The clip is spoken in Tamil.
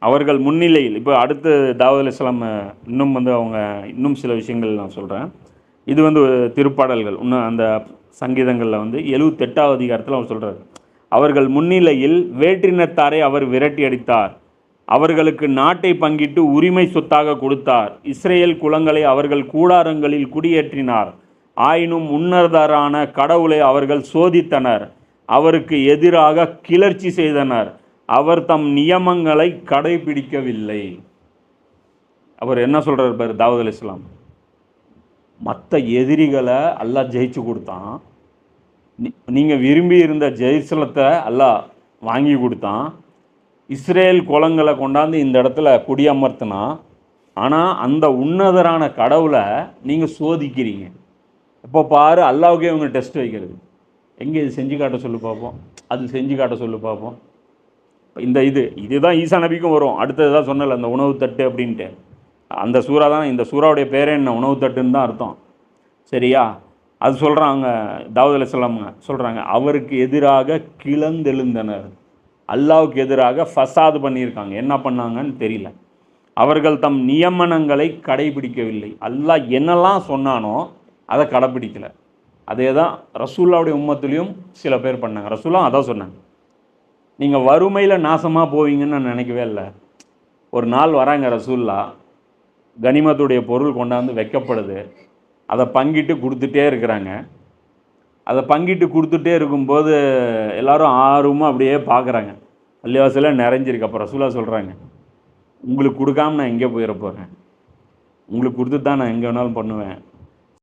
அவர்கள் முன்னிலையில் இப்போ அடுத்து தாவூத் அலைஹிஸ்ஸலாம் இன்னும் வந்து அவங்க இன்னும் சில விஷயங்கள் நான் சொல்கிறேன். இது வந்து திருப்பாடல்கள் இன்னும் அந்த சங்கீதங்களில் வந்து 78வது அதிகாரத்தில் அவர் சொல்கிறார், அவர்கள் முன்னிலையில் வேற்றினத்தாரை அவர் விரட்டி அடித்தார், அவர்களுக்கு நாட்டை பங்கிட்டு உரிமை சொத்தாக கொடுத்தார், இஸ்ரேல் குலங்களை அவர்கள் கூடாரங்களில் குடியேற்றினார், ஆயினும் உன்னதரான கடவுளை அவர்கள் சோதித்தனர், அவருக்கு எதிராக கிளர்ச்சி செய்தனர், அவர் தம் நியமங்களை கடைபிடிக்கவில்லை. அவர் என்ன சொல்கிறார் பாரு தாவூத் அலைஹிஸ்ஸலாம், மற்ற எதிரிகளை அல்லாஹ் ஜெயிச்சு கொடுத்தான், நீங்கள் விரும்பி இருந்த ஜெயிசலத்தை அல்லாஹ் வாங்கி கொடுத்தான், இஸ்ரேல் குலங்களை கொண்டாந்து இந்த இடத்துல குடியமர்த்தினா, ஆனால் அந்த உன்னதரான கடவுளை நீங்கள் சோதிக்கிறீங்க. இப்போ பாரு அல்லாவுக்கே இவங்க டெஸ்ட் வைக்கிறது, எங்கே இது செஞ்சு காட்ட சொல்லு பார்ப்போம், அது செஞ்சு காட்ட சொல்லு பார்ப்போம். இந்த இதுதான் ஈசா நபிக்கும் வரும். அடுத்தது தான் சொன்னல அந்த உணவு தட்டு அப்படின்ட்டு, அந்த சூறா தான், இந்த சூறாவுடைய பேரே என்ன, உணவு தட்டுன்னு தான் அர்த்தம். சரியா? அது சொல்கிறாங்க தாவூத் அலைஹிஸ்ஸலாம் சொல்கிறாங்க, அவருக்கு எதிராக கிளந்தெழுந்தனர், அல்லாவுக்கு எதிராக ஃபசாது பண்ணியிருக்காங்க. என்ன பண்ணாங்கன்னு தெரியல. அவர்கள் தம் நியமனங்களை கடைபிடிக்கவில்லை. அல்லாஹ் என்னெல்லாம் சொன்னானோ அதை கடைப்பிடிக்கலை. அதே தான் ரசூல்லாவுடைய உம்மத்துலேயும் சில பேர் பண்ணாங்க. ரசூலா அதான் சொன்னாங்க, நீங்கள் வறுமையில் நாசமாக போவீங்கன்னு நான் நினைக்கவே இல்லை. ஒரு நாள் வராங்க ரசூல்லா, கனிமத்துடைய பொருள் கொண்டாந்து வைக்கப்படுது, அதை பங்கிட்டு கொடுத்துட்டே இருக்கிறாங்க. அதை பங்கிட்டு கொடுத்துட்டே இருக்கும்போது எல்லோரும் ஆர்வமாக அப்படியே பார்க்குறாங்க, பள்ளிவாசலில் நிறைஞ்சிருக்கு. அப்போ ரசூலா சொல்கிறாங்க, உங்களுக்கு கொடுக்காம நான் எங்கே போயிட போகிறேன், உங்களுக்கு கொடுத்து தான் நான் எங்கே வேணாலும் பண்ணுவேன்,